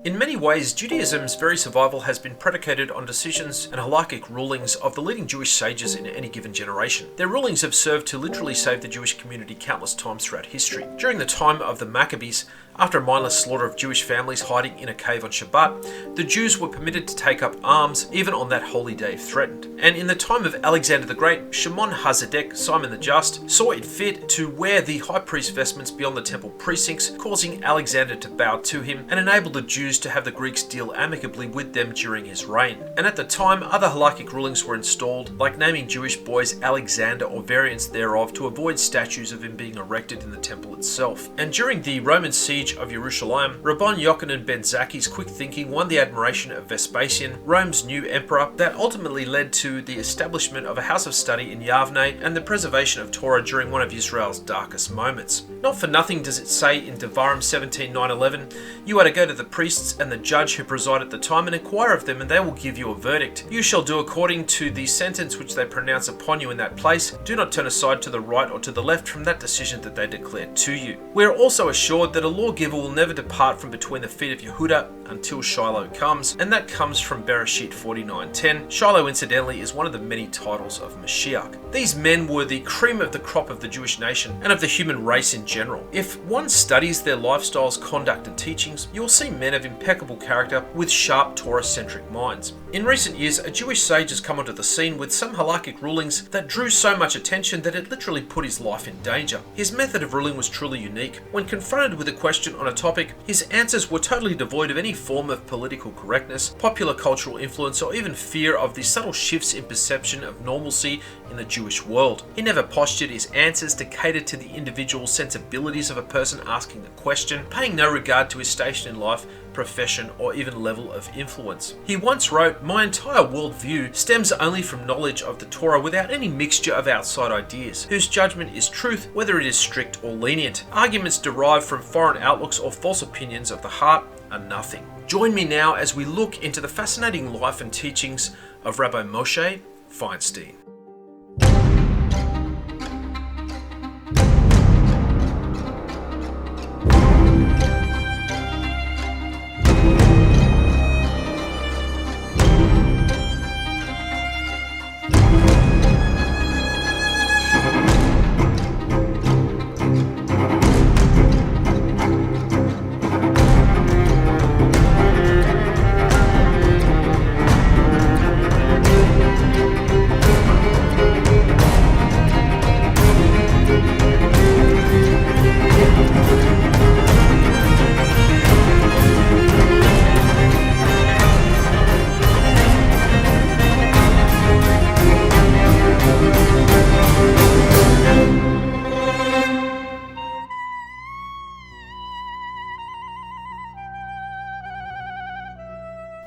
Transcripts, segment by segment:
In many ways, Judaism's very survival has been predicated on decisions and halakhic rulings of the leading Jewish sages in any given generation. Their rulings have served to literally save the Jewish community countless times throughout history. During the time of the Maccabees, after a mindless slaughter of Jewish families hiding in a cave on Shabbat, the Jews were permitted to take up arms even on that holy day if threatened. And in the time of Alexander the Great, Shimon HaZedek, Simon the Just, saw it fit to wear the high priest vestments beyond the temple precincts, causing Alexander to bow to him and enabled the Jews to have the Greeks deal amicably with them during his reign. And at the time, other halakhic rulings were installed, like naming Jewish boys Alexander or variants thereof to avoid statues of him being erected in the temple itself. And during the Roman siege of Jerusalem, Rabban Yochanan ben Zakkai's quick thinking won the admiration of Vespasian, Rome's new emperor, that ultimately led to the establishment of a house of study in Yavne and the preservation of Torah during one of Israel's darkest moments. Not for nothing does it say in Devarim 17:9-11, "You are to go to the priests and the judge who preside at the time and inquire of them, and they will give you a verdict. You shall do according to the sentence which they pronounce upon you in that place. Do not turn aside to the right or to the left from that decision that they declare to you." We are also assured that a lawgiver will never depart from between the feet of Yehuda until Shiloh comes, and that comes from Bereshit 49:10. Shiloh, incidentally, is one of the many titles of Mashiach. These men were the cream of the crop of the Jewish nation and of the human race in general. If one studies their lifestyles, conduct, and teachings, you will see men of impeccable character with sharp Torah-centric minds. In recent years, a Jewish sage has come onto the scene with some halakhic rulings that drew so much attention that it literally put his life in danger. His method of ruling was truly unique. When confronted with a question on a topic, his answers were totally devoid of any form of political correctness, popular cultural influence, or even fear of the subtle shifts in perception of normalcy in the Jewish world. He never postured his answers to cater to the individual sensibilities of a person asking the question, paying no regard to his station in life, profession, or even level of influence. He once wrote, "My entire worldview stems only from knowledge of the Torah without any mixture of outside ideas, whose judgment is truth, whether it is strict or lenient. Arguments derived from foreign outlooks or false opinions of the heart are nothing." Join me now as we look into the fascinating life and teachings of Rabbi Moshe Feinstein.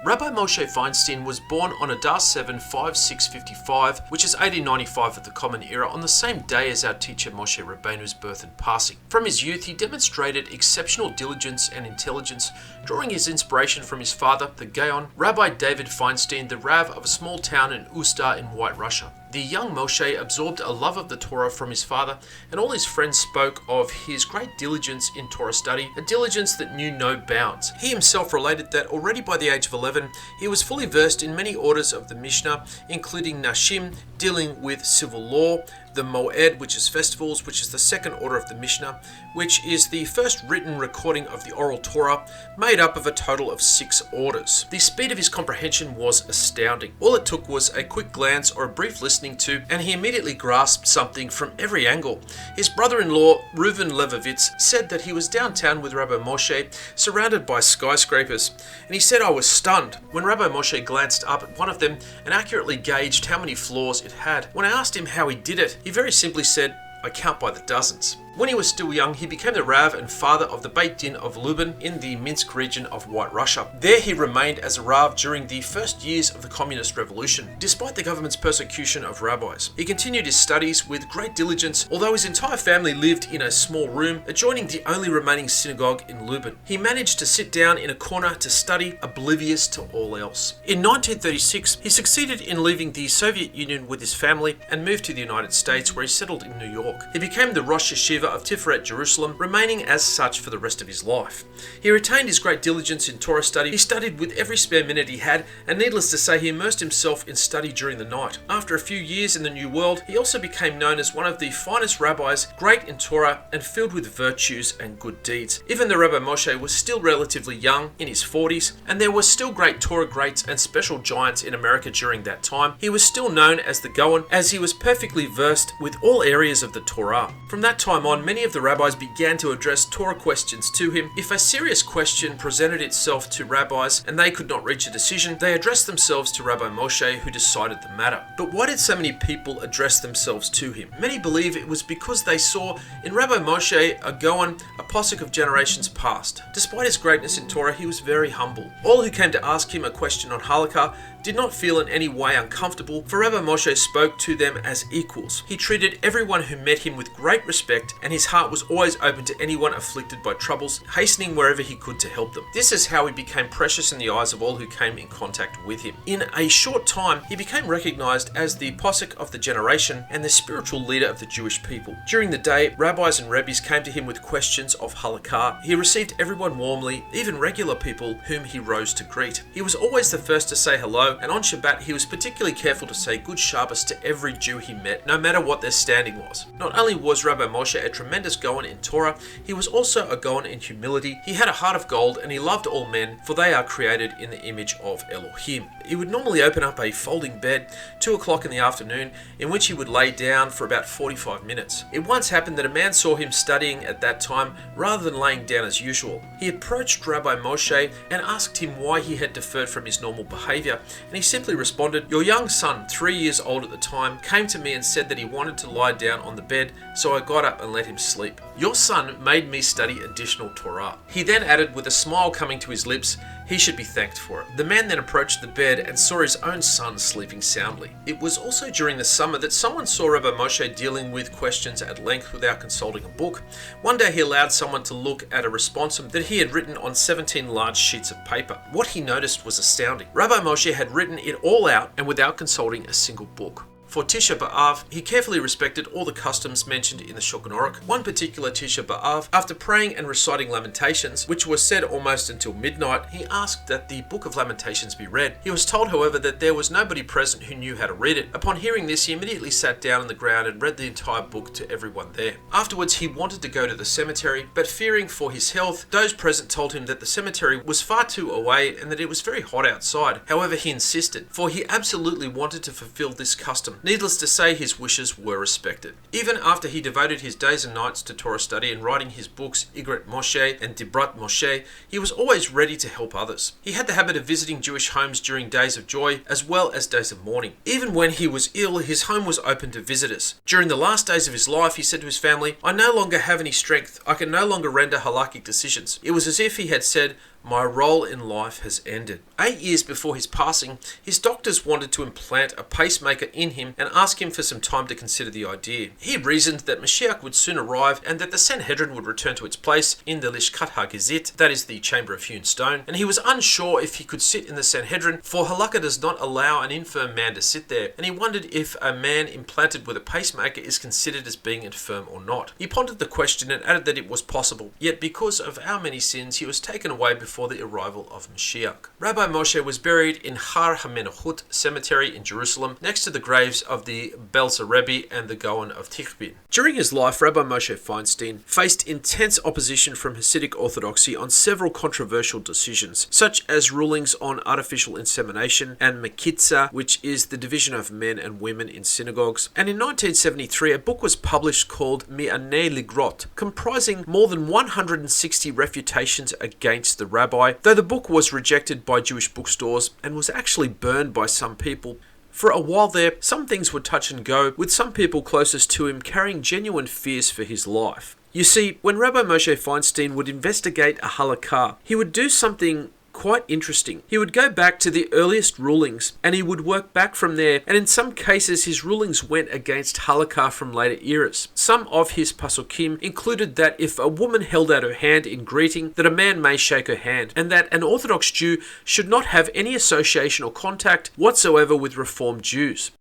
Rabbi Moshe Feinstein was born on Adar 7, 5655, which is 1895 of the Common Era, on the same day as our teacher Moshe Rabbeinu's birth and passing. From his youth, he demonstrated exceptional diligence and intelligence, drawing his inspiration from his father, the Gaon, Rabbi David Feinstein, the Rav of a small town in Usta in White Russia. The young Moshe absorbed a love of the Torah from his father, and all his friends spoke of his great diligence in Torah study, a diligence that knew no bounds. He himself related that already by the age of 11, he was fully versed in many orders of the Mishnah, including Nashim, dealing with civil law, the Moed, which is festivals, which is the second order of the Mishnah, which is the first written recording of the oral Torah, made up of a total of 6 orders. The speed of his comprehension was astounding. All it took was a quick glance or a brief listening to, and he immediately grasped something from every angle. His brother-in-law, Reuven Levovitz, said that he was downtown with Rabbi Moshe, surrounded by skyscrapers, and he said, "I was stunned when Rabbi Moshe glanced up at one of them and accurately gauged how many floors it had. When I asked him how he did it, he very simply said, 'I count by the dozens.'" When he was still young, he became the Rav and father of the Beit Din of Lublin in the Minsk region of White Russia. There he remained as a Rav during the first years of the Communist Revolution, despite the government's persecution of rabbis. He continued his studies with great diligence, although his entire family lived in a small room adjoining the only remaining synagogue in Lublin. He managed to sit down in a corner to study, oblivious to all else. In 1936, he succeeded in leaving the Soviet Union with his family and moved to the United States, where he settled in New York. York. He became the Rosh Yeshiva of Tiferet, Jerusalem, remaining as such for the rest of his life. He retained his great diligence in Torah study. He studied with every spare minute he had, and needless to say, he immersed himself in study during the night. After a few years in the New World, he also became known as one of the finest rabbis, great in Torah and filled with virtues and good deeds. Even though Rabbi Moshe was still relatively young, in his 40s, and there were still great Torah greats and special giants in America during that time, he was still known as the Gaon, as he was perfectly versed with all areas of the Torah. From that time on, many of the rabbis began to address Torah questions to him. If a serious question presented itself to rabbis and they could not reach a decision, they addressed themselves to Rabbi Moshe, who decided the matter. But why did so many people address themselves to him? Many believe it was because they saw in Rabbi Moshe a Gaon, a posek of generations past. Despite his greatness in Torah, he was very humble. All who came to ask him a question on Halacha did not feel in any way uncomfortable, for Rabbi Moshe spoke to them as equals. He treated everyone who met him with great respect, and his heart was always open to anyone afflicted by troubles, hastening wherever he could to help them. This is how he became precious in the eyes of all who came in contact with him. In a short time, he became recognized as the posek of the generation and the spiritual leader of the Jewish people. During the day, rabbis and rebbes came to him with questions of halakha. He received everyone warmly, even regular people whom he rose to greet. He was always the first to say hello, and on Shabbat he was particularly careful to say good Shabbos to every Jew he met, no matter what their standing was. Not only was Rabbi Moshe a tremendous Gaon in Torah, he was also a Gaon in humility. He had a heart of gold, and he loved all men, for they are created in the image of Elohim. He would normally open up a folding bed 2 o'clock in the afternoon, in which he would lay down for about 45 minutes. It once happened that a man saw him studying at that time rather than laying down as usual. He approached Rabbi Moshe and asked him why he had deferred from his normal behavior, and he simply responded, "Your young son, 3 years old at the time, came to me and said that he wanted to lie down on the bed, so I got up and let him sleep. Your son made me study additional Torah." He then added, with a smile coming to his lips, he should be thanked for it. The man then approached the bed and saw his own son sleeping soundly. It was also during the summer that someone saw Rabbi Moshe dealing with questions at length without consulting a book. One day he allowed someone to look at a responsum that he had written on 17 large sheets of paper. What he noticed was astounding. Rabbi Moshe had written it all out and without consulting a single book. For Tisha B'Av, he carefully respected all the customs mentioned in the Shulchan Aruch. One particular Tisha B'Av, after praying and reciting Lamentations, which was said almost until midnight, he asked that the Book of Lamentations be read. He was told, however, that there was nobody present who knew how to read it. Upon hearing this, he immediately sat down on the ground and read the entire book to everyone there. Afterwards, he wanted to go to the cemetery, but fearing for his health, those present told him that the cemetery was far too away and that it was very hot outside. However, he insisted, for he absolutely wanted to fulfill this custom. Needless to say, his wishes were respected. Even after he devoted his days and nights to Torah study and writing his books Igret Moshe and Dibrat Moshe, he was always ready to help others. He had the habit of visiting Jewish homes during days of joy as well as days of mourning. Even when he was ill, his home was open to visitors. During the last days of his life, he said to his family, "I no longer have any strength. I can no longer render halakhic decisions." It was as if he had said, "My role in life has ended." 8 years before his passing, his doctors wanted to implant a pacemaker in him and ask him for some time to consider the idea. He reasoned that Mashiach would soon arrive and that the Sanhedrin would return to its place in the Lishkat HaGezit, that is the chamber of hewn stone, and he was unsure if he could sit in the Sanhedrin, for Halakha does not allow an infirm man to sit there, and he wondered if a man implanted with a pacemaker is considered as being infirm or not. He pondered the question and added that it was possible, yet because of our many sins, he was taken away before the arrival of Mashiach. Rabbi Moshe was buried in Har HaMenachot cemetery in Jerusalem, next to the graves of the Belzer Rebbe and the Gaon of Tikhvin. During his life, Rabbi Moshe Feinstein faced intense opposition from Hasidic orthodoxy on several controversial decisions, such as rulings on artificial insemination and Mekitza, which is the division of men and women in synagogues. And in 1973, a book was published called Mi'anei Ligrot, comprising more than 160 refutations against the rabbi, though the book was rejected by Jewish bookstores and was actually burned by some people. For a while there, some things would touch and go, with some people closest to him carrying genuine fears for his life. You see, when Rabbi Moshe Feinstein would investigate a halakha, he would do something quite interesting. He would go back to the earliest rulings and he would work back from there, and in some cases his rulings went against halakha from later eras. Some of his pasukim included that if a woman held out her hand in greeting, that a man may shake her hand, and that an Orthodox Jew should not have any association or contact whatsoever with Reformed Jews.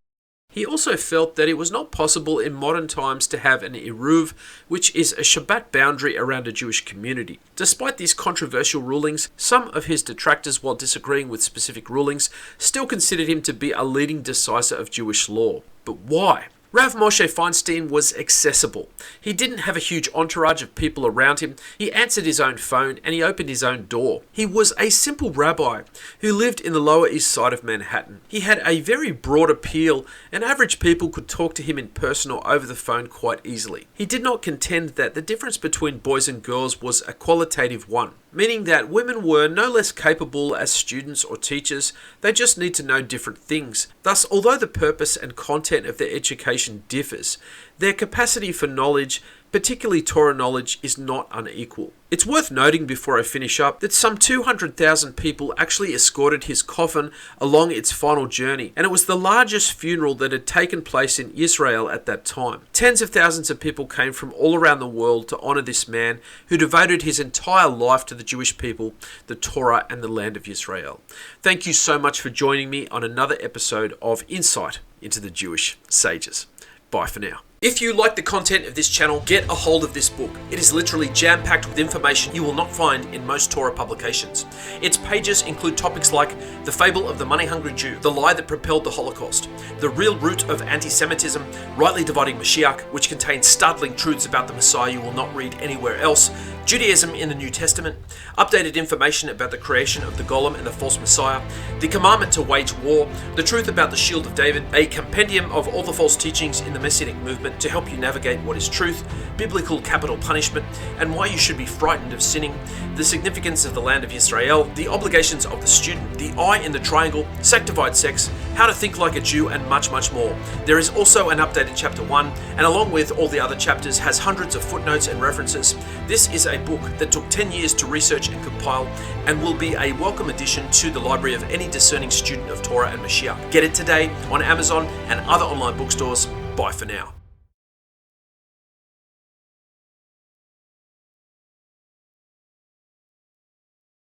He also felt that it was not possible in modern times to have an Eruv, which is a Shabbat boundary around a Jewish community. Despite these controversial rulings, some of his detractors, while disagreeing with specific rulings, still considered him to be a leading decisor of Jewish law. But why? Rav Moshe Feinstein was accessible. He didn't have a huge entourage of people around him. He answered his own phone and he opened his own door. He was a simple rabbi who lived in the Lower East Side of Manhattan. He had a very broad appeal and average people could talk to him in person or over the phone quite easily. He did not contend that the difference between boys and girls was a qualitative one, meaning that women were no less capable as students or teachers, they just need to know different things. Thus, although the purpose and content of their education differs, their capacity for knowledge, particularly Torah knowledge, is not unequal. It's worth noting before I finish up that some 200,000 people actually escorted his coffin along its final journey, and it was the largest funeral that had taken place in Israel at that time. Tens of thousands of people came from all around the world to honor this man who devoted his entire life to the Jewish people, the Torah, and the land of Israel. Thank you so much for joining me on another episode of Insight into the Jewish Sages. Bye for now. If you like the content of this channel, get a hold of this book. It is literally jam-packed with information you will not find in most Torah publications. Its pages include topics like the fable of the money-hungry Jew, the lie that propelled the Holocaust, the real root of anti-Semitism, rightly dividing Mashiach, which contains startling truths about the Messiah you will not read anywhere else, Judaism in the New Testament, updated information about the creation of the Golem and the false Messiah, the commandment to wage war, the truth about the Shield of David, a compendium of all the false teachings in the Messianic movement to help you navigate what is truth, biblical capital punishment, and why you should be frightened of sinning, the significance of the land of Israel, the obligations of the student, the eye in the triangle, sanctified sex, how to think like a Jew, and much, much more. There is also an updated chapter 1, and along with all the other chapters, has hundreds of footnotes and references. This is a book that took 10 years to research and compile, and will be a welcome addition to the library of any discerning student of Torah and Mashiach. Get it today on Amazon and other online bookstores. Bye for now.